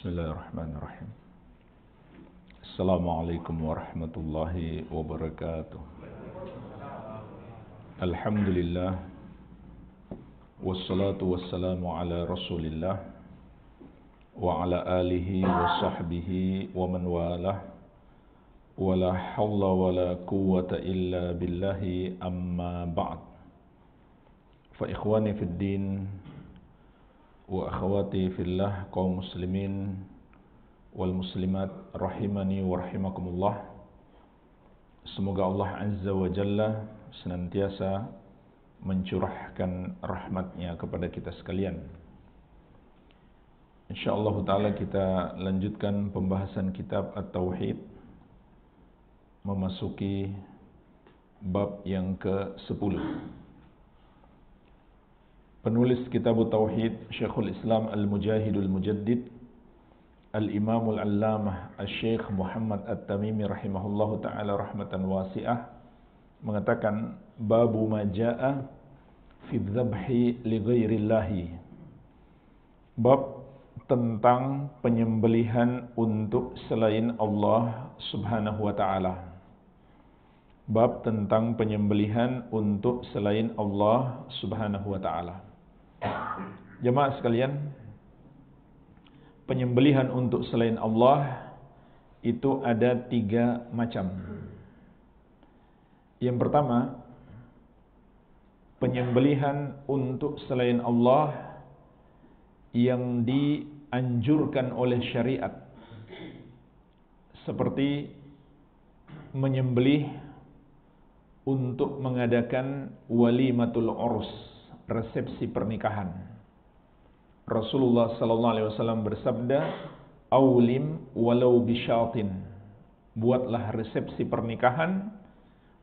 Bismillahirrahmanirrahim. Assalamualaikum warahmatullahi wabarakatuh. Alhamdulillah. Wassalatu wassalamu ala rasulillah wa ala alihi wa sahbihi wa man walah. Wa la hawla wa la quwwata illa billahi amma ba'd. Fa ikhwani fid din wa akhwati fillah, kaum muslimin wal muslimat rahimani wa rahimakumullah. Semoga Allah Azza wa Jalla senantiasa mencurahkan rahmatnya kepada kita sekalian. InsyaAllah ta'ala kita lanjutkan pembahasan kitab At-Tauhid, memasuki bab yang ke-10. Penulis kitab Tauhid Syekhul Islam Al-Mujahidul Mujaddid Al-Imamul Allamah Al-Syekh Muhammad At-Tamimi rahimahullahu ta'ala rahmatan wasi'ah mengatakan, babu ma ja'a fi dzabhi li ghairillahi, bab tentang penyembelihan untuk selain Allah subhanahu wa ta'ala. Bab tentang penyembelihan untuk selain Allah subhanahu wa ta'ala. Jemaah sekalian, penyembelihan untuk selain Allah itu ada 3 macam. Yang pertama, penyembelihan untuk selain Allah yang dianjurkan oleh syariat, seperti menyembelih untuk mengadakan walimatul urs, resepsi pernikahan. Rasulullah sallallahu alaihi wasallam bersabda, "Aulim walau bisyatin." Buatlah resepsi pernikahan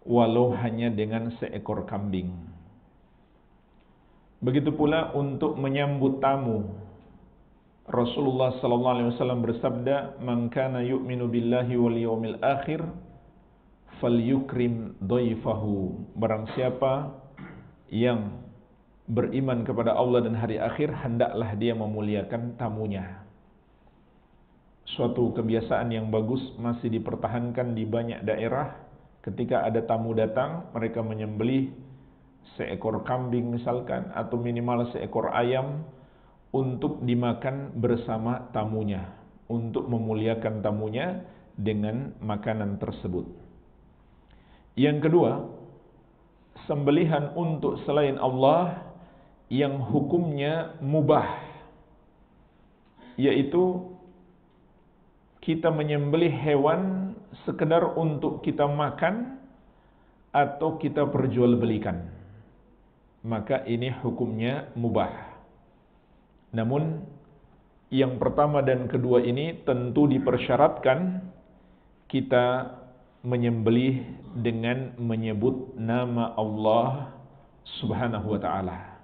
walau hanya dengan seekor kambing. Begitu pula untuk menyambut tamu. Rasulullah sallallahu alaihi wasallam bersabda, "Man kana yu'minu billahi wal yawmil akhir falyukrim dhaifahu." Barang siapa yang beriman kepada Allah dan hari akhir, hendaklah dia memuliakan tamunya. Suatu kebiasaan yang bagus masih dipertahankan di banyak daerah. Ketika ada tamu datang, mereka menyembelih seekor kambing misalkan, atau minimal seekor ayam untuk dimakan bersama tamunya, untuk memuliakan tamunya dengan makanan tersebut. Yang kedua, sembelihan untuk selain Allah yang hukumnya mubah, yaitu kita menyembelih hewan sekedar untuk kita makan atau kita perjualbelikan, maka ini hukumnya mubah. Namun yang pertama dan kedua ini tentu dipersyaratkan kita menyembelih dengan menyebut nama Allah subhanahu wa ta'ala.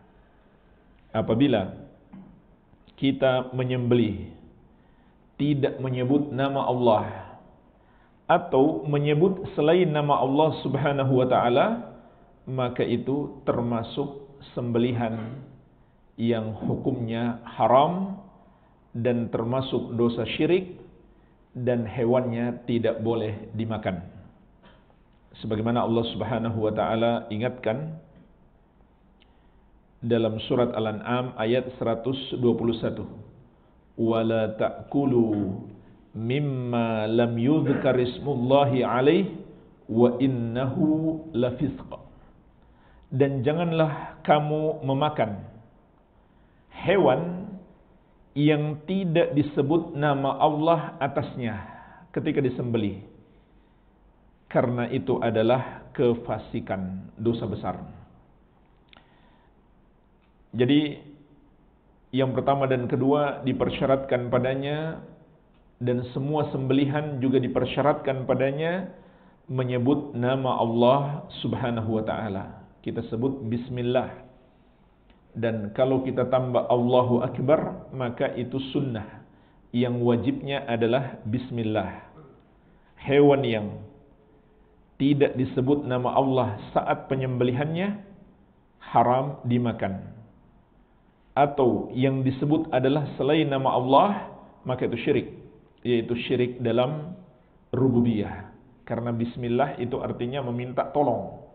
Apabila kita menyembelih tidak menyebut nama Allah atau menyebut selain nama Allah subhanahu wa ta'ala, maka itu termasuk sembelihan yang hukumnya haram dan termasuk dosa syirik, dan hewannya tidak boleh dimakan. Sebagaimana Allah subhanahu wa ta'ala ingatkan dalam surat Al-An'am ayat 121, "Wala ta'kulu mimma lam yudhkar ismullahi alaih wa innahu lafisq." Dan janganlah kamu memakan hewan yang tidak disebut nama Allah atasnya ketika disembelih, karena itu adalah kefasikan, dosa besar. Jadi yang pertama dan kedua dipersyaratkan padanya, dan semua sembelihan juga dipersyaratkan padanya menyebut nama Allah subhanahu wa ta'ala. Kita sebut bismillah, dan kalau kita tambah Allahu Akbar, maka itu sunnah. Yang wajibnya adalah bismillah. Hewan yang tidak disebut nama Allah saat penyembelihannya haram dimakan. Atau yang disebut adalah selain nama Allah, maka itu syirik, yaitu syirik dalam rububiyah. Karena bismillah itu artinya meminta tolong.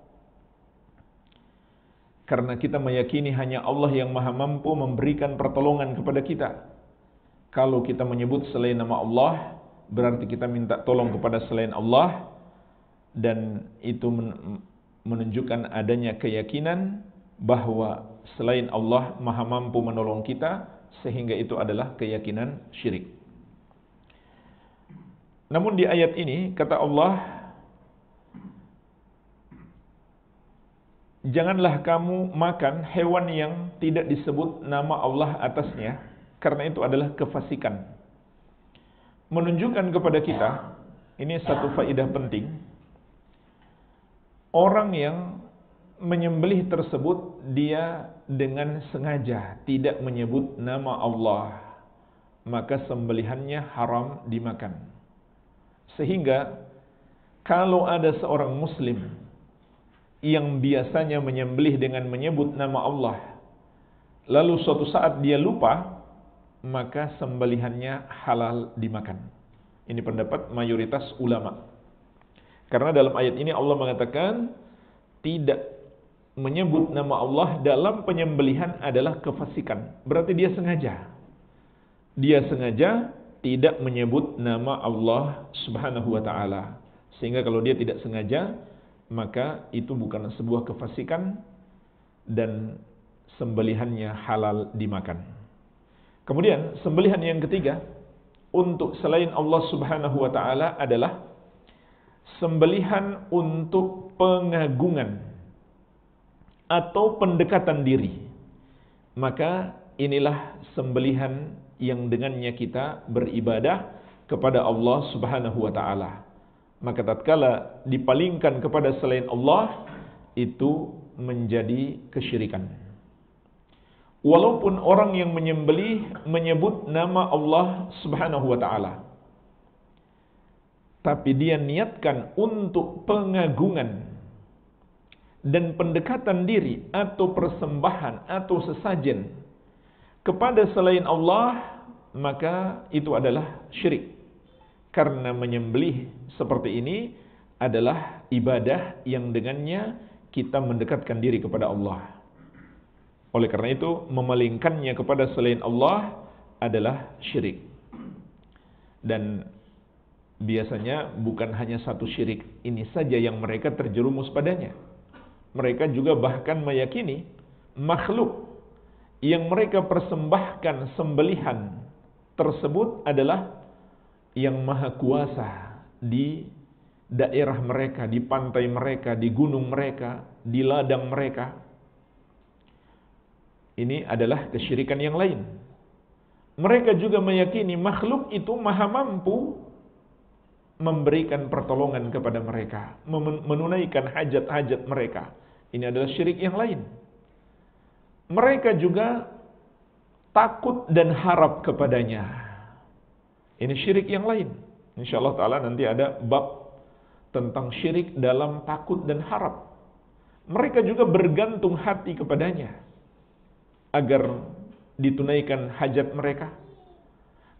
Karena kita meyakini hanya Allah yang maha mampu memberikan pertolongan kepada kita. Kalau kita menyebut selain nama Allah, berarti kita minta tolong kepada selain Allah, dan itu menunjukkan adanya keyakinan bahwa selain Allah maha mampu menolong kita, sehingga itu adalah keyakinan syirik. Namun di ayat ini kata Allah, janganlah kamu makan hewan yang tidak disebut nama Allah atasnya, karena itu adalah kefasikan. Menunjukkan kepada kita, ini satu faedah penting, orang yang menyembelih tersebut dia dengan sengaja tidak menyebut nama Allah, maka sembelihannya haram dimakan. Sehingga kalau ada seorang muslim yang biasanya menyembelih dengan menyebut nama Allah, lalu suatu saat dia lupa, maka sembelihannya halal dimakan. Ini pendapat mayoritas ulama. Karena dalam ayat ini Allah mengatakan tidak menyebut nama Allah dalam penyembelihan adalah kefasikan. Berarti dia sengaja. Dia sengaja tidak menyebut nama Allah Subhanahu wa ta'ala. Sehingga kalau dia tidak sengaja, maka itu bukan sebuah kefasikan dan sembelihannya halal dimakan. Kemudian sembelihan yang ketiga untuk selain Allah Subhanahu wa ta'ala adalah sembelihan untuk pengagungan atau pendekatan diri. Maka inilah sembelihan yang dengannya kita beribadah kepada Allah Subhanahu wa ta'ala. Maka tatkala dipalingkan kepada selain Allah, itu menjadi kesyirikan. Walaupun orang yang menyembelih menyebut nama Allah Subhanahu wa ta'ala, tapi dia niatkan untuk pengagungan dan pendekatan diri atau persembahan atau sesajen kepada selain Allah, maka itu adalah syirik. Karena menyembelih seperti ini adalah ibadah yang dengannya kita mendekatkan diri kepada Allah. Oleh karena itu, memalingkannya kepada selain Allah adalah syirik. Dan biasanya bukan hanya satu syirik ini saja yang mereka terjerumus padanya. Mereka juga bahkan meyakini makhluk yang mereka persembahkan sembelihan tersebut adalah yang maha kuasa di daerah mereka, di pantai mereka, di gunung mereka, di ladang mereka. Ini adalah kesyirikan yang lain. Mereka juga meyakini makhluk itu maha mampu memberikan pertolongan kepada mereka, menunaikan hajat-hajat mereka. Ini adalah syirik yang lain. Mereka juga takut dan harap kepadanya. Ini syirik yang lain. InsyaAllah ta'ala nanti ada bab tentang syirik dalam takut dan harap. Mereka juga bergantung hati kepadanya agar ditunaikan hajat mereka,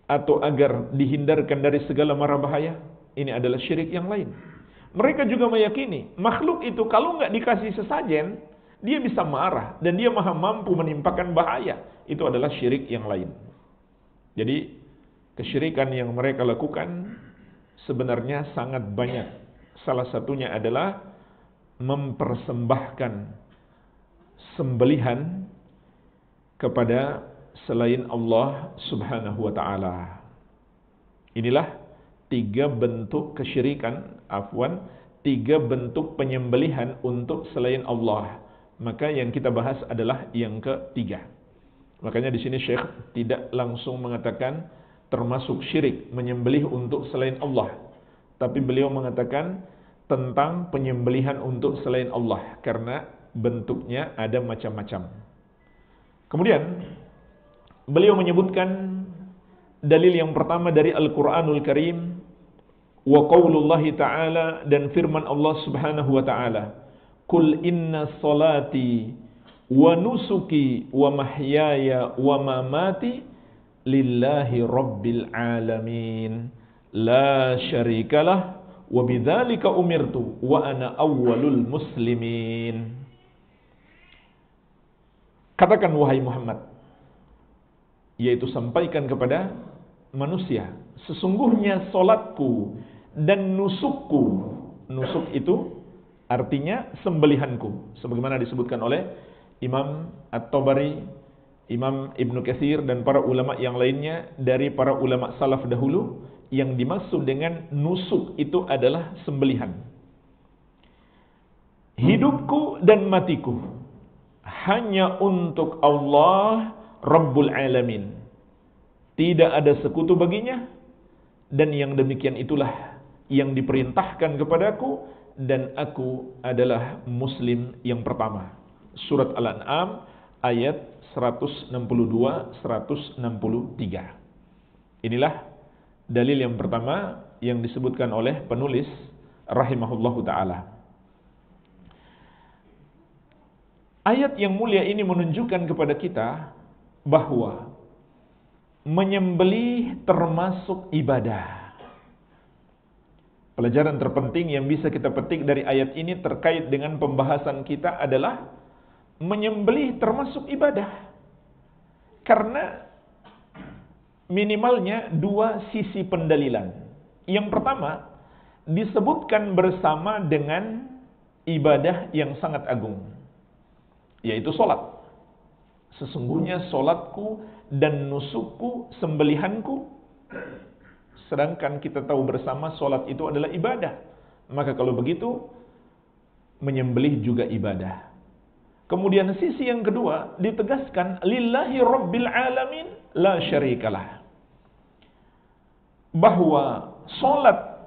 atau agar dihindarkan dari segala mara bahaya. Ini adalah syirik yang lain. Mereka juga meyakini makhluk itu kalau nggak dikasih sesajen, dia bisa marah dan dia maha mampu menimpakan bahaya. Itu adalah syirik yang lain. Jadi kesyirikan yang mereka lakukan sebenarnya sangat banyak. Salah satunya adalah mempersembahkan sembelihan kepada selain Allah Subhanahu wa ta'ala. Inilah tiga bentuk kesyirikan, tiga bentuk penyembelihan untuk selain Allah. Maka yang kita bahas adalah yang ketiga. Makanya di sini Syekh tidak langsung mengatakan termasuk syirik menyembelih untuk selain Allah, tapi beliau mengatakan tentang penyembelihan untuk selain Allah karena bentuknya ada macam-macam. Kemudian beliau menyebutkan dalil yang pertama dari Al-Quranul Karim, wa qaulullahi ta'ala, dan firman Allah Subhanahu wa ta'ala, Qul inna salati wa nusuki wa mahyaya wa mamati lillahi rabbil alamin la syarikalah wa bidzalika umirtu wa ana awwalul muslimin. Katakan wahai Muhammad, yaitu sampaikan kepada manusia, sesungguhnya solatku dan nusukku. Nusuk itu artinya sembelihanku, sebagaimana disebutkan oleh Imam At-Tabari, Imam Ibnu Katsir dan para ulama yang lainnya dari para ulama salaf dahulu. Yang dimaksud dengan nusuk itu adalah sembelihan. Hidupku dan matiku hanya untuk Allah Rabbul Alamin. Tidak ada sekutu baginya, dan yang demikian itulah yang diperintahkan kepadaku, dan aku adalah muslim yang pertama. Surat Al-An'am ayat 162-163. Inilah dalil yang pertama yang disebutkan oleh penulis rahimahullahu ta'ala. Ayat yang mulia ini menunjukkan kepada kita bahwa menyembelih termasuk ibadah. Pelajaran terpenting yang bisa kita petik dari ayat ini terkait dengan pembahasan kita adalah menyembelih termasuk ibadah. Karena minimalnya dua sisi pendalilan. Yang pertama, disebutkan bersama dengan ibadah yang sangat agung, yaitu solat. Sesungguhnya solatku dan nusukku, sembelihanku. Sedangkan kita tahu bersama solat itu adalah ibadah. Maka kalau begitu, menyembelih juga ibadah. Kemudian sisi yang kedua ditegaskan lillahi rabbil alamin la syarikalah. Bahwa solat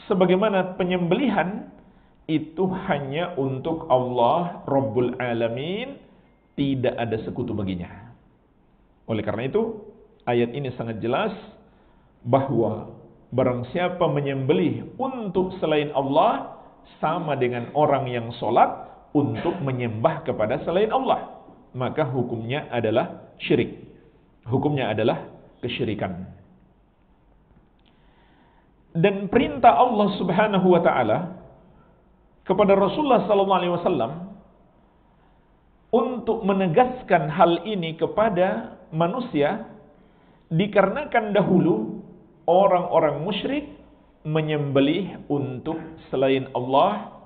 sebagaimana penyembelihan itu hanya untuk Allah Rabbul Alamin, tidak ada sekutu baginya. Oleh karena itu, ayat ini sangat jelas bahwa barang siapa menyembelih untuk selain Allah sama dengan orang yang solat untuk menyembah kepada selain Allah, maka hukumnya adalah syirik. Hukumnya adalah kesyirikan. Dan perintah Allah Subhanahu wa taala kepada Rasulullah sallallahu alaihi wasallam untuk menegaskan hal ini kepada manusia dikarenakan dahulu orang-orang musyrik menyembelih untuk selain Allah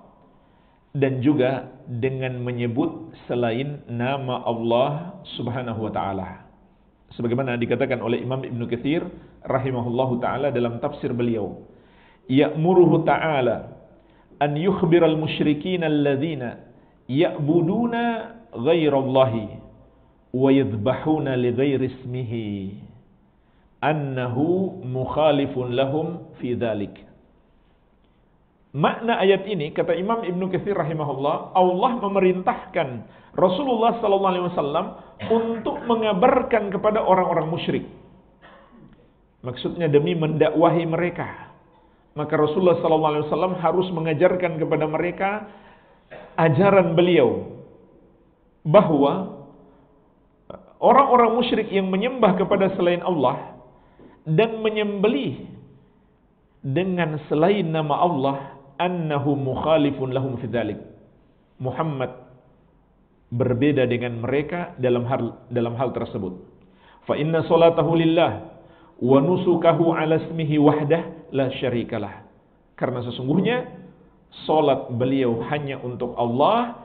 dan juga dengan menyebut selain nama Allah Subhanahu wa taala. Sebagaimana dikatakan oleh Imam Ibnu Katsir rahimahullahu taala dalam tafsir beliau, ya'muruhu ta'ala an yukhbiral musyrikin alladzina ya'buduna ghairallahi wa yadhbahuna li ghairi ismihi annahu mukhalifun lahum fi dzalik. Makna ayat ini, kata Imam Ibnu Katsir rahimahullah, Allah memerintahkan Rasulullah sallallahu alaihi wasallam untuk mengabarkan kepada orang-orang musyrik. Maksudnya demi mendakwahi mereka. Maka Rasulullah sallallahu alaihi wasallam harus mengajarkan kepada mereka ajaran beliau bahwa orang-orang musyrik yang menyembah kepada selain Allah dan menyembelih dengan selain nama Allah, annahu mukhalifun lahum fi dzalik. Muhammad berbeda dengan mereka dalam hal tersebut. Fa inna salatahu lillah wa nusukahu ala ismihi wahdah la syarikalah. Karena sesungguhnya salat beliau hanya untuk Allah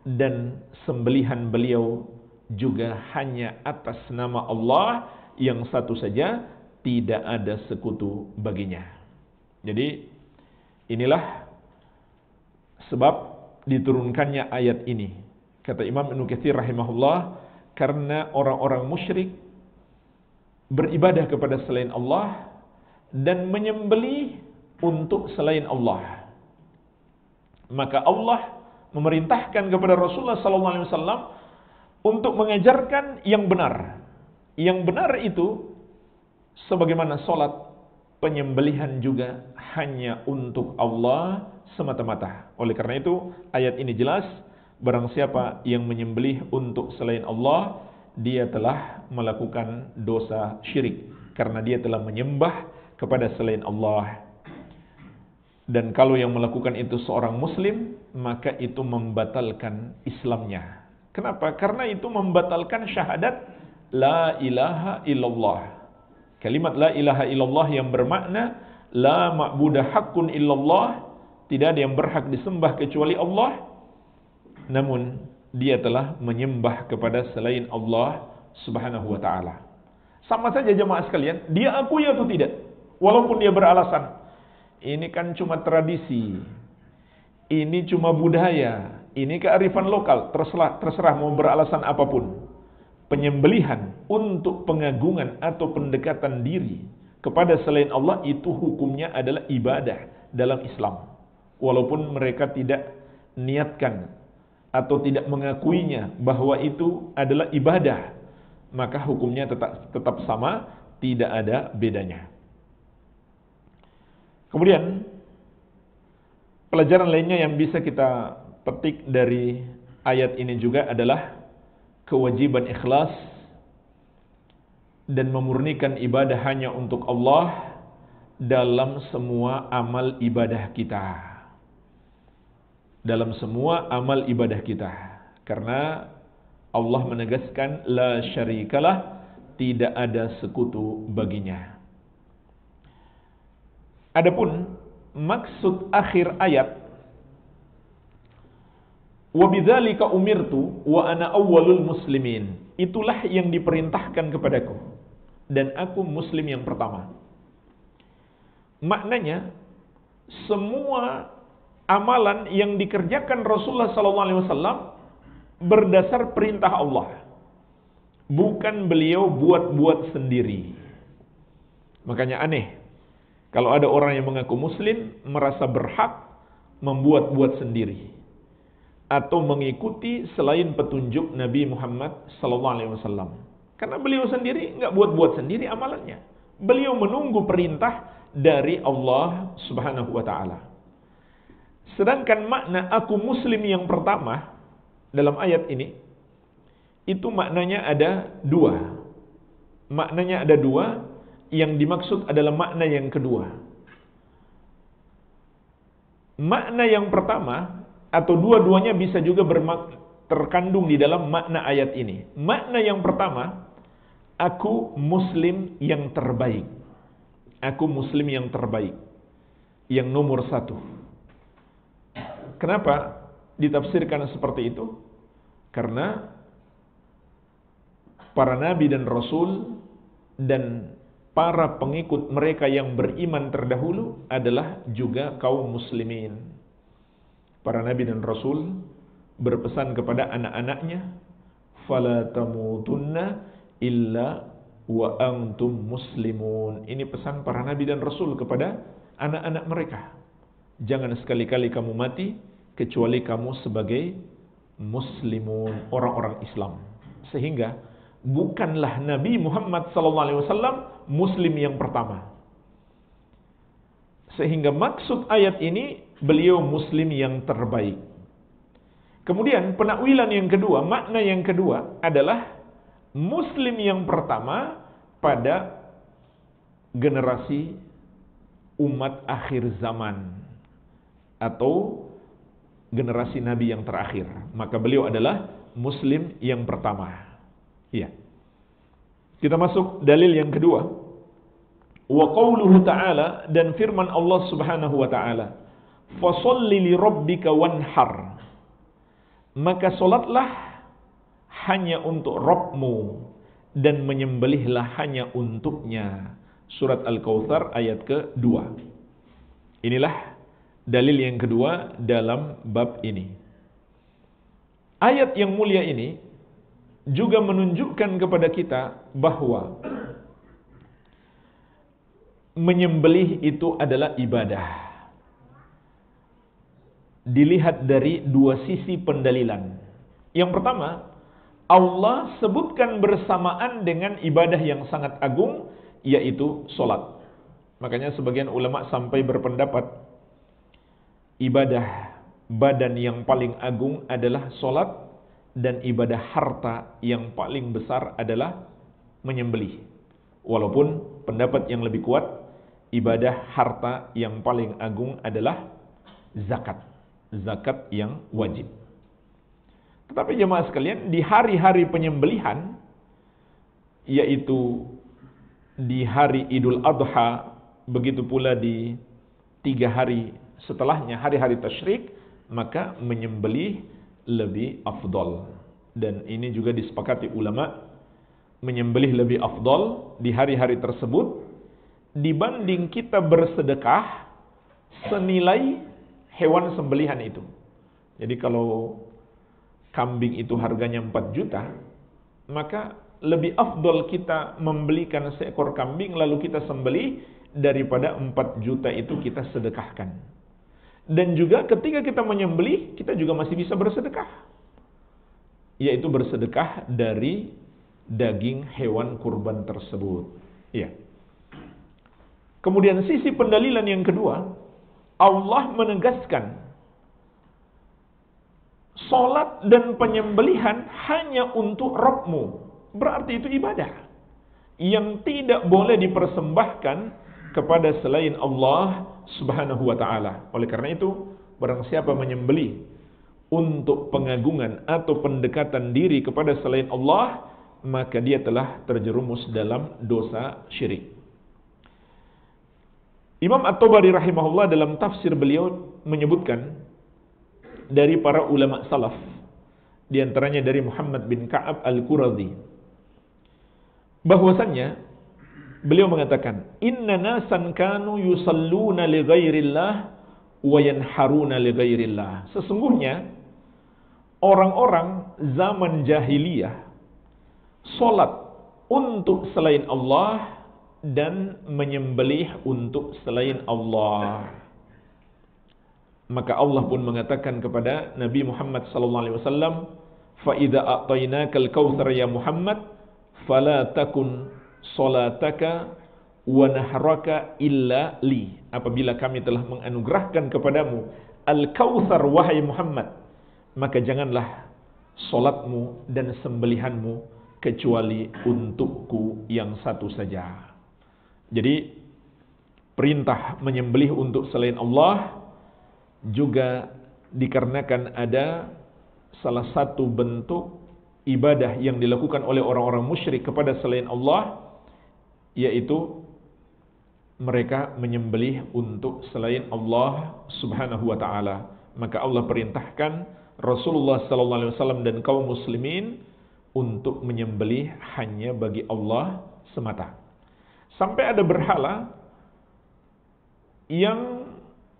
dan sembelihan beliau juga hanya atas nama Allah yang satu saja, tidak ada sekutu baginya. Jadi inilah sebab diturunkannya ayat ini. Kata Imam Ibnu Katsir rahimahullah, karena orang-orang musyrik beribadah kepada selain Allah dan menyembelih untuk selain Allah. Maka Allah memerintahkan kepada Rasulullah SAW untuk mengajarkan yang benar. Yang benar itu sebagaimana solat, penyembelihan juga hanya untuk Allah semata-mata. Oleh karena itu ayat ini jelas, barang siapa yang menyembelih untuk selain Allah, dia telah melakukan dosa syirik karena dia telah menyembah kepada selain Allah. Dan kalau yang melakukan itu seorang muslim, maka itu membatalkan Islamnya. Kenapa? Karena itu membatalkan syahadat la ilaha illallah. Kalimat la ilaha illallah yang bermakna la ma'budah haqqun illallah, tidak ada yang berhak disembah kecuali Allah. Namun dia telah menyembah kepada selain Allah Subhanahu wa taala. Sama saja jemaah sekalian, dia akui atau tidak? Walaupun dia beralasan, ini kan cuma tradisi, ini cuma budaya, ini kearifan lokal, terserah mau beralasan apapun. Penyembelihan untuk pengagungan atau pendekatan diri kepada selain Allah itu hukumnya adalah ibadah dalam Islam. Walaupun mereka tidak niatkan atau tidak mengakuinya bahwa itu adalah ibadah, maka hukumnya tetap sama, tidak ada bedanya. Kemudian pelajaran lainnya yang bisa kita petik dari ayat ini juga adalah kewajiban ikhlas dan memurnikan ibadah hanya untuk Allah dalam semua amal ibadah kita. Dalam semua amal ibadah kita. Karena Allah menegaskan la syarikalah, tidak ada sekutu baginya. Adapun maksud akhir ayat, wa bidzalika umirtu wa ana awwalul muslimin, itulah yang diperintahkan kepadaku dan aku muslim yang pertama. Maknanya semua amalan yang dikerjakan Rasulullah SAW berdasar perintah Allah, bukan beliau buat-buat sendiri. Makanya aneh kalau ada orang yang mengaku muslim merasa berhak membuat-buat sendiri atau mengikuti selain petunjuk Nabi Muhammad SAW. Karena beliau sendiri nggak buat-buat sendiri amalannya. Beliau menunggu perintah dari Allah Subhanahu wa taala. Sedangkan makna aku muslim yang pertama dalam ayat ini itu maknanya ada dua. Maknanya ada dua. Yang dimaksud adalah makna yang kedua. Makna yang pertama atau dua-duanya bisa juga terkandung di dalam makna ayat ini. Makna yang pertama, aku muslim yang terbaik. Aku muslim yang terbaik. Yang nomor satu. Kenapa ditafsirkan seperti itu? Karena para nabi dan rasul dan para pengikut mereka yang beriman terdahulu adalah juga kaum muslimin. Para nabi dan rasul berpesan kepada anak-anaknya, "Fala tamutunna illa wa antum muslimun." Ini pesan para nabi dan rasul kepada anak-anak mereka. Jangan sekali-kali kamu mati kecuali kamu sebagai muslimun, orang-orang Islam. Sehingga bukanlah Nabi Muhammad SAW muslim yang pertama. Sehingga maksud ayat ini beliau muslim yang terbaik. Kemudian penakwilan yang kedua, makna yang kedua adalah muslim yang pertama pada generasi umat akhir zaman atau generasi nabi yang terakhir. Maka beliau adalah muslim yang pertama. Iya. Kita masuk dalil yang kedua. Wa qauluhu ta'ala, dan firman Allah Subhanahu wa ta'ala, "Fasholli li rabbika wanhar." Maka salatlah hanya untuk Rabbmu dan menyembelihlah hanya untuknya. Surat Al-Kautsar ayat ke-2. Inilah dalil yang kedua dalam bab ini. Ayat yang mulia ini juga menunjukkan kepada kita bahwa menyembelih itu adalah ibadah. Dilihat dari dua sisi pendalilan. Yang pertama, Allah sebutkan bersamaan dengan ibadah yang sangat agung, yaitu sholat. Makanya sebagian ulama sampai berpendapat ibadah badan yang paling agung adalah sholat, dan ibadah harta yang paling besar adalah menyembelih. Walaupun pendapat yang lebih kuat, ibadah harta yang paling agung adalah zakat. Zakat yang wajib. Tetapi jemaah sekalian, di hari-hari penyembelihan, yaitu di hari Idul Adha, begitu pula di 3 hari setelahnya, hari-hari tasyrik, maka menyembelih lebih afdol. Dan ini juga disepakati ulama, menyembelih lebih afdol di hari-hari tersebut dibanding kita bersedekah senilai hewan sembelihan itu. Jadi kalau kambing itu harganya 4 juta, maka lebih afdol kita membelikan seekor kambing lalu kita sembelih daripada 4 juta itu kita sedekahkan. Dan juga ketika kita menyembelih, kita juga masih bisa bersedekah, yaitu bersedekah dari daging hewan kurban tersebut. Ya. Kemudian sisi pendalilan yang kedua, Allah menegaskan salat dan penyembelihan hanya untuk Rabbmu. Berarti itu ibadah yang tidak boleh dipersembahkan kepada selain Allah Subhanahu wa ta'ala. Oleh karena itu, barang siapa menyembelih untuk pengagungan atau pendekatan diri kepada selain Allah, maka dia telah terjerumus dalam dosa syirik. Imam At-Tabari rahimahullah dalam tafsir beliau menyebutkan dari para ulama salaf, di antaranya dari Muhammad bin Ka'ab Al-Quradi, bahwasannya beliau mengatakan, inna nasan kanu yusalluna li ghairillah wa yanharuna li ghairillah. Sesungguhnya orang-orang zaman jahiliyah salat untuk selain Allah dan menyembelih untuk selain Allah. Maka Allah pun mengatakan kepada Nabi Muhammad sallallahu alaihi wasallam, fa idza a'tainakal kautsar ya Muhammad fala takun salataka wa nahraka illa li. Apabila kami telah menganugerahkan kepadamu al-kautsar wahai Muhammad, maka janganlah salatmu dan sembelihanmu kecuali untukku yang satu saja. Jadi perintah menyembelih untuk selain Allah juga dikarenakan ada salah satu bentuk ibadah yang dilakukan oleh orang-orang musyrik kepada selain Allah, yaitu mereka menyembelih untuk selain Allah Subhanahu wa ta'ala. Maka Allah perintahkan Rasulullah sallallahu alaihi wasallam dan kaum muslimin untuk menyembelih hanya bagi Allah semata. Sampai ada berhala yang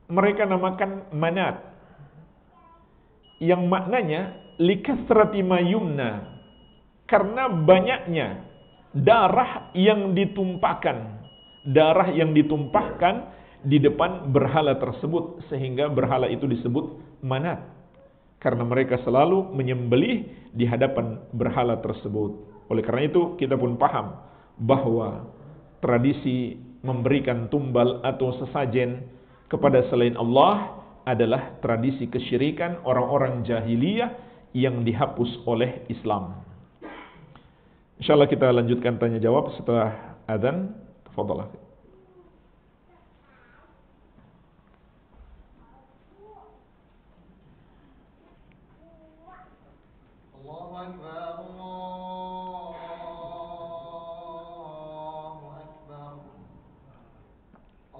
mereka namakan manat, yang maknanya likasrati mayumna, karena banyaknya darah yang ditumpahkan di depan berhala tersebut, sehingga berhala itu disebut manat, karena mereka selalu menyembelih di hadapan berhala tersebut. Oleh karena itu kita pun paham bahwa tradisi memberikan tumbal atau sesajen kepada selain Allah adalah tradisi kesyirikan orang-orang jahiliyah yang dihapus oleh Islam. Insyaallah kita lanjutkan tanya jawab setelah adzan. Tafadhalah. Allahu Akbar.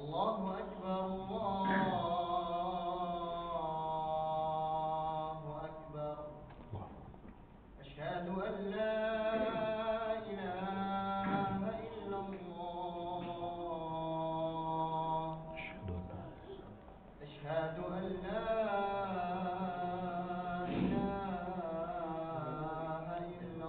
Allahu Akbar. Allahu Akbar. Asyhadu an la ilaha illallah. Asyhadu an la ilaha illallah.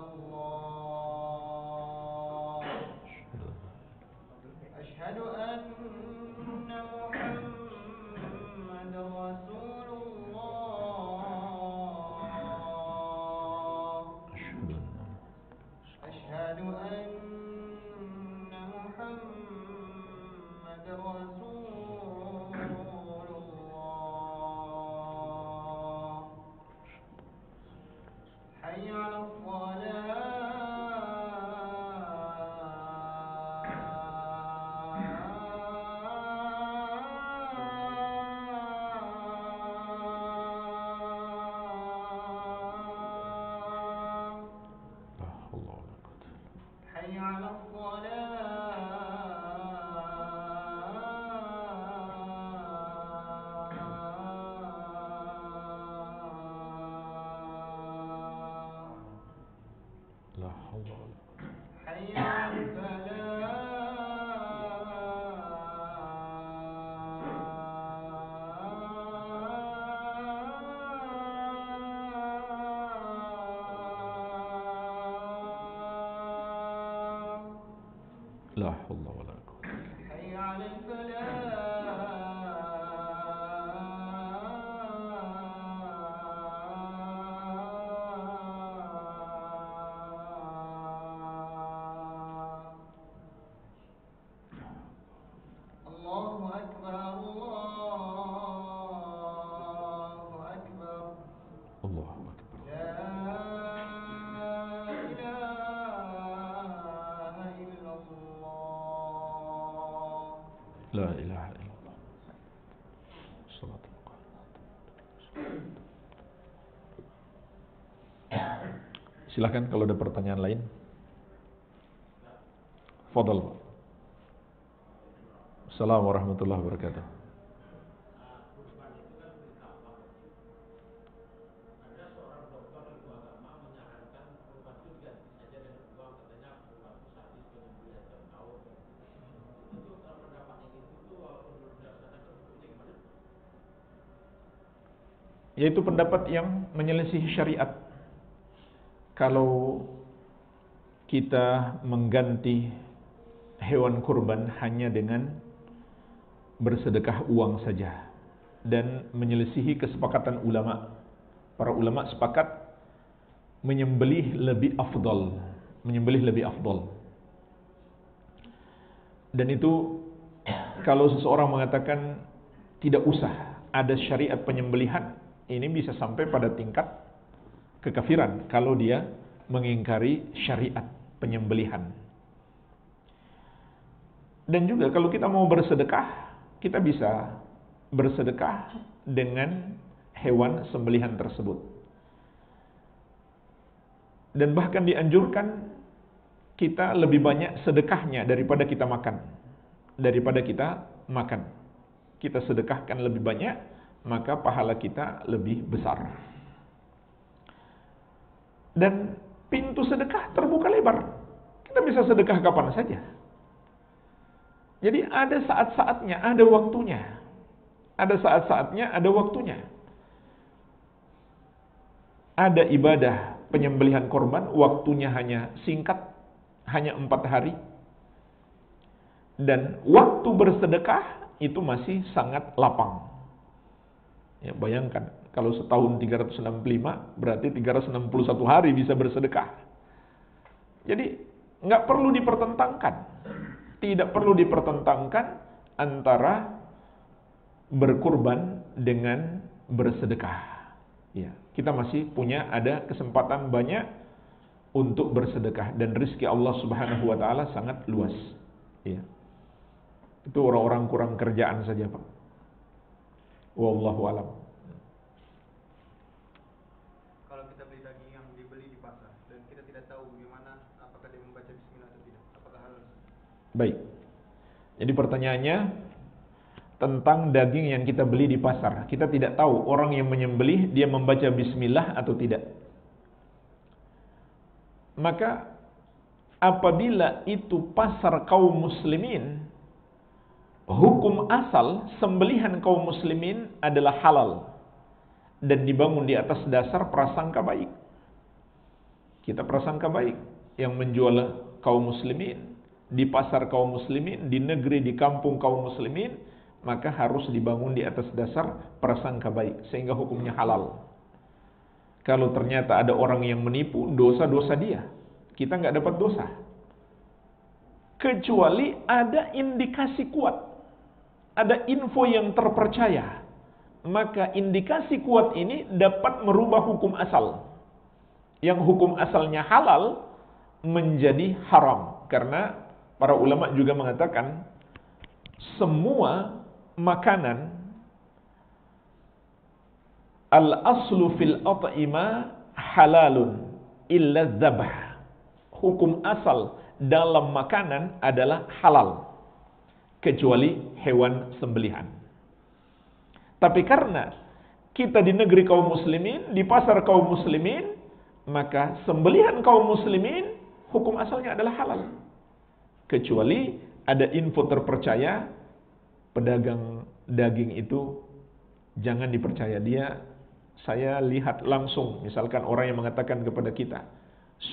haula wala la haula wala quwwata. Allahu akbar. La ilaha illallah. Salatul Silakan kalau ada pertanyaan lain. Fadal, Pak. Assalamualaikum warahmatullahi wabarakatuh. Yaitu pendapat yang menyelisih syariat. Kalau kita mengganti hewan kurban hanya dengan bersedekah uang saja dan menyelisihi kesepakatan ulama. Para ulama sepakat menyembelih lebih afdal, Dan itu kalau seseorang mengatakan tidak usah ada syariat penyembelihan, ini bisa sampai pada tingkat kekafiran kalau dia mengingkari syariat penyembelihan. Dan juga kalau kita mau bersedekah, kita bisa bersedekah dengan hewan sembelihan tersebut. Dan bahkan dianjurkan kita lebih banyak sedekahnya daripada kita makan. Kita sedekahkan lebih banyak, maka pahala kita lebih besar. Dan pintu sedekah terbuka lebar. Kita bisa sedekah kapan saja. Jadi ada saat-saatnya, ada waktunya. Ada ibadah penyembelihan korban, waktunya hanya singkat, hanya 4 hari. Dan waktu bersedekah itu masih sangat lapang. Ya, bayangkan, kalau setahun 365, berarti 361 hari bisa bersedekah. Jadi, nggak perlu dipertentangkan. Tidak perlu dipertentangkan antara berkurban dengan bersedekah. Ya, kita masih punya ada kesempatan banyak untuk bersedekah. Dan rezeki Allah Subhanahu wa Ta'ala sangat luas. Ya. Itu orang-orang kurang kerjaan saja, Pak. Wallahu alam. Kalau kita beli daging yang dibeli di pasar dan kita tidak tahu bagaimana apakah dia membaca bismillah atau tidak, apakah harus? Baik. Jadi pertanyaannya tentang daging yang kita beli di pasar. Kita tidak tahu orang yang menyembelih dia membaca bismillah atau tidak. Maka apabila itu pasar kaum muslimin, hukum asal sembelihan kaum muslimin adalah halal dan dibangun di atas dasar prasangka baik. Kita prasangka baik yang menjual kaum muslimin di pasar kaum muslimin, di negeri, di kampung kaum muslimin, maka harus dibangun di atas dasar prasangka baik sehingga hukumnya halal. Kalau ternyata ada orang yang menipu, dosa-dosa dia, kita nggak dapat dosa. Kecuali ada indikasi kuat, ada info yang terpercaya, maka indikasi kuat ini dapat merubah hukum asal. Yang hukum asalnya halal menjadi haram. Karena para ulama juga mengatakan semua makanan al-aslu fil at'ima halalun illa dzabh. Hukum asal dalam makanan adalah halal kecuali hewan sembelihan. Tapi karena kita di negeri kaum muslimin, di pasar kaum muslimin, maka sembelihan kaum muslimin hukum asalnya adalah halal. Kecuali ada info terpercaya, pedagang daging itu jangan dipercaya dia. Saya lihat langsung, misalkan orang yang mengatakan kepada kita,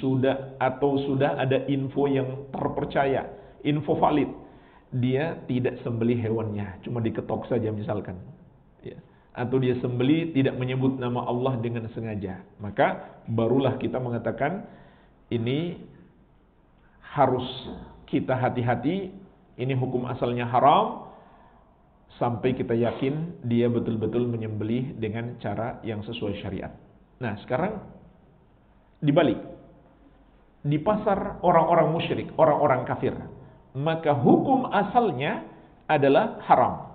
sudah ada info yang terpercaya, info valid, dia tidak sembelih hewannya, cuma diketok saja misalkan, ya. Atau dia sembelih tidak menyebut nama Allah dengan sengaja, maka barulah kita mengatakan ini harus kita hati-hati, ini hukum asalnya haram, sampai kita yakin dia betul-betul menyembelih dengan cara yang sesuai syariat. Nah, sekarang dibalik. Di pasar orang-orang musyrik, orang-orang kafir, maka hukum asalnya adalah haram.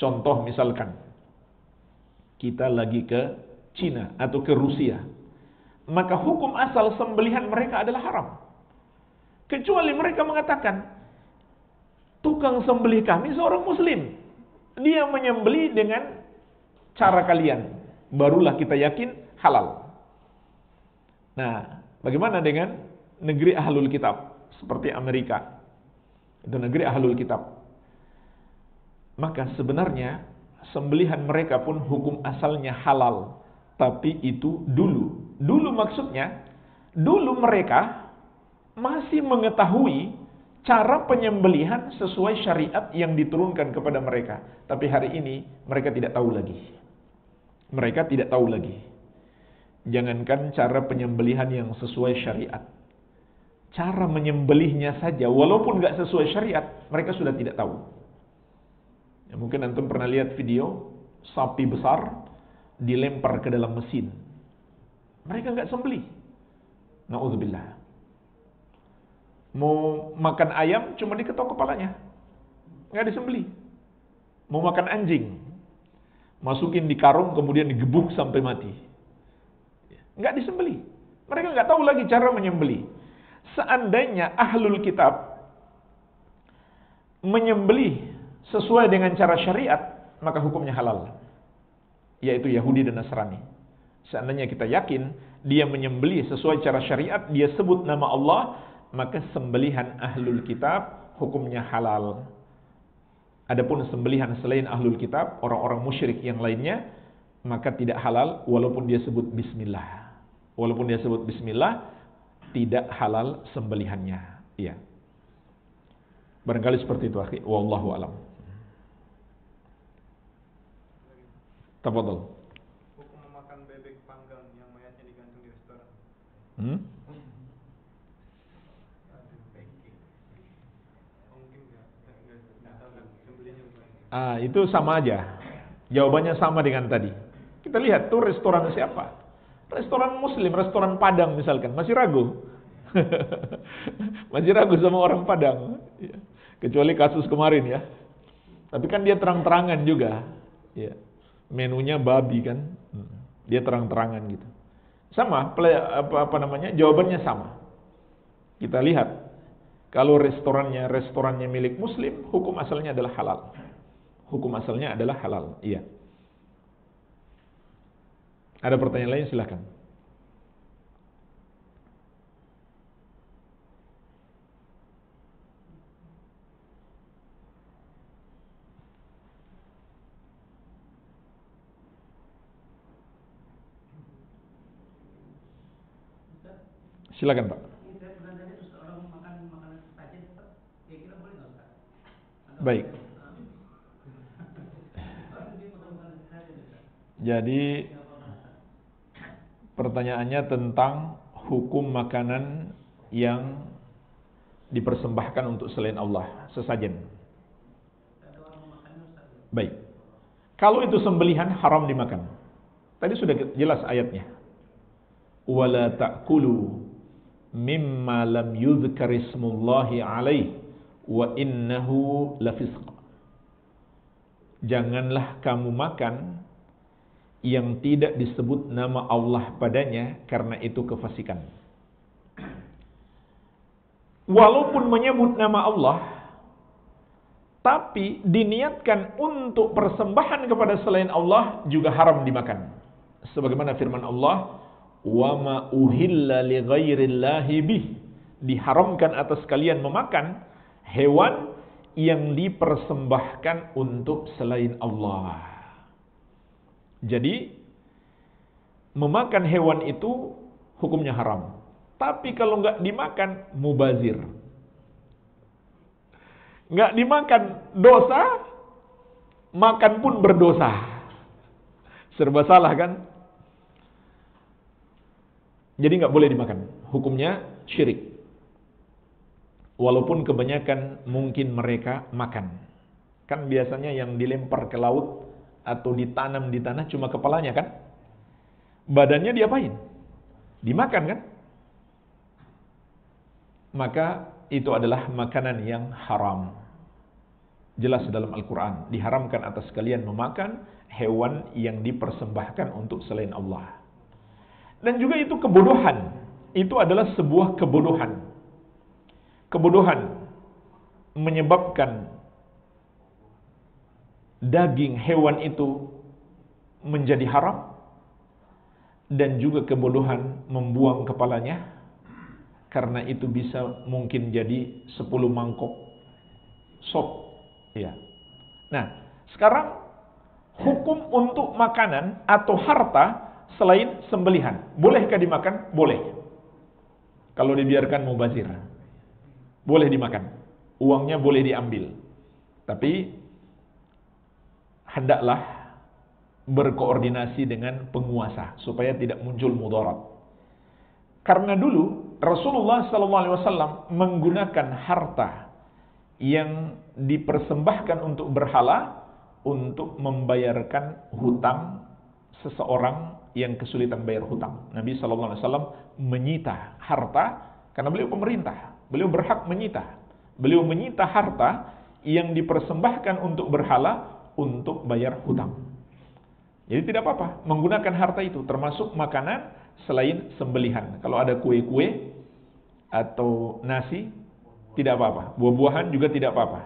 Contoh misalkan, kita lagi ke Cina atau ke Rusia, maka hukum asal sembelihan mereka adalah haram. Kecuali mereka mengatakan, tukang sembelih kami seorang muslim, dia menyembelih dengan cara kalian, barulah kita yakin halal. Nah, bagaimana dengan negeri ahlul kitab seperti Amerika? Itu negeri ahlul kitab. Maka sebenarnya sembelihan mereka pun hukum asalnya halal, tapi itu dulu. Dulu maksudnya, dulu mereka masih mengetahui cara penyembelihan sesuai syariat yang diturunkan kepada mereka. Tapi hari ini mereka tidak tahu lagi. Mereka tidak tahu lagi. Jangankan cara penyembelihan yang sesuai syariat, cara menyembelihnya saja walaupun gak sesuai syariat, mereka sudah tidak tahu. Ya, mungkin antum pernah lihat video sapi besar dilempar ke dalam mesin. Mereka gak sembelih. Na'udzubillah. Mau makan ayam cuma diketok kepalanya, nggak disembelih. Mau makan anjing, masukin di karung kemudian digebuk sampai mati, nggak disembelih. Mereka nggak tahu lagi cara menyembelih. Seandainya ahlul kitab menyembelih sesuai dengan cara syariat, maka hukumnya halal, yaitu Yahudi dan Nasrani. Seandainya kita yakin dia menyembelih sesuai cara syariat, dia sebut nama Allah, maka sembelihan ahlul kitab hukumnya halal. Adapun sembelihan selain ahlul kitab, orang-orang musyrik yang lainnya, maka tidak halal walaupun dia sebut bismillah. Walaupun dia sebut bismillah, tidak halal sembelihannya. Iya. Barangkali seperti itu, akhi. Wallahu alam. Tafadhal. Hukum memakan bebek panggang yang mayatnya digantung di restoran. Itu sama aja. Jawabannya sama dengan tadi. Kita lihat tuh restoran siapa? Restoran muslim, restoran Padang misalkan. Masih ragu. Masih ragu sama orang Padang. Kecuali kasus kemarin ya. Tapi kan dia terang-terangan juga. Ya. Menunya babi kan. Dia terang-terangan gitu. Sama, jawabannya sama. Kita lihat. Kalau restorannya milik muslim, hukum asalnya adalah halal. Hukum asalnya adalah halal. Iya. Ada pertanyaan lain, silakan. Silakan, Pak. Baik. Jadi pertanyaannya tentang hukum makanan yang dipersembahkan untuk selain Allah, sesajen. Baik. Kalau itu sembelihan haram dimakan. Tadi sudah jelas ayatnya. Wala ta'kulu mimma lam yuzkar ismullahi alaihi wa innahu lafisq. Janganlah kamu makan yang tidak disebut nama Allah padanya, karena itu kefasikan. Walaupun menyebut nama Allah, tapi diniatkan untuk persembahan kepada selain Allah, juga haram dimakan. Sebagaimana firman Allah, "Wa ma uhilla li ghairillahi bih", diharamkan atas kalian memakan hewan yang dipersembahkan untuk selain Allah. Jadi, memakan hewan itu hukumnya haram. Tapi kalau nggak dimakan, mubazir. Nggak dimakan dosa, makan pun berdosa. Serba salah kan? Jadi nggak boleh dimakan. Hukumnya syirik. Walaupun kebanyakan mungkin mereka makan. Kan biasanya yang dilempar ke laut atau ditanam di tanah cuma kepalanya kan? Badannya diapain? Dimakan kan? Maka itu adalah makanan yang haram. Jelas dalam Al-Quran, diharamkan atas kalian memakan hewan yang dipersembahkan untuk selain Allah. Dan juga itu kebodohan. Itu adalah sebuah kebodohan. Kebodohan menyebabkan daging hewan itu menjadi haram. Dan juga kebodohan membuang kepalanya. Karena itu bisa mungkin jadi 10 mangkok sop. Ya. Nah, sekarang hukum untuk makanan atau harta selain sembelihan. Bolehkah dimakan? Boleh. Kalau dibiarkan mubazir. Boleh dimakan. Uangnya boleh diambil. Tapi hendaklah berkoordinasi dengan penguasa supaya tidak muncul mudarat. Karena dulu Rasulullah SAW menggunakan harta yang dipersembahkan untuk berhala untuk membayarkan hutang seseorang yang kesulitan bayar hutang. Nabi SAW menyita harta karena beliau pemerintah. Beliau berhak menyita. Beliau menyita harta yang dipersembahkan untuk berhala untuk bayar hutang. Jadi tidak apa-apa menggunakan harta itu termasuk makanan selain sembelihan. Kalau ada kue-kue atau nasi tidak apa-apa. Buah-buahan juga tidak apa-apa.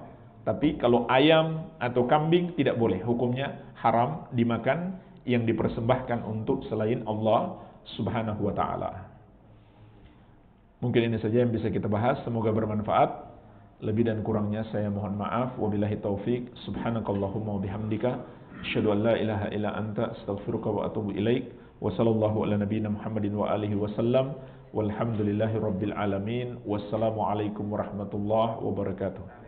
Tapi kalau ayam atau kambing tidak boleh. Hukumnya haram dimakan yang dipersembahkan untuk selain Allah Subhanahu wa ta'ala. Mungkin ini saja yang bisa kita bahas. Semoga bermanfaat. Lebih dan kurangnya saya mohon maaf. Wabillahi taufik. Subhanakallahumma wa bihamdika. Asyhadu an la ilaha illa anta astaghfiruka wa atubu ilaik. Wa sallallahu ala nabiyyina Muhammadin wa alihi wasallam. Walhamdulillahi rabbil alamin. Wassalamualaikum warahmatullahi wabarakatuh.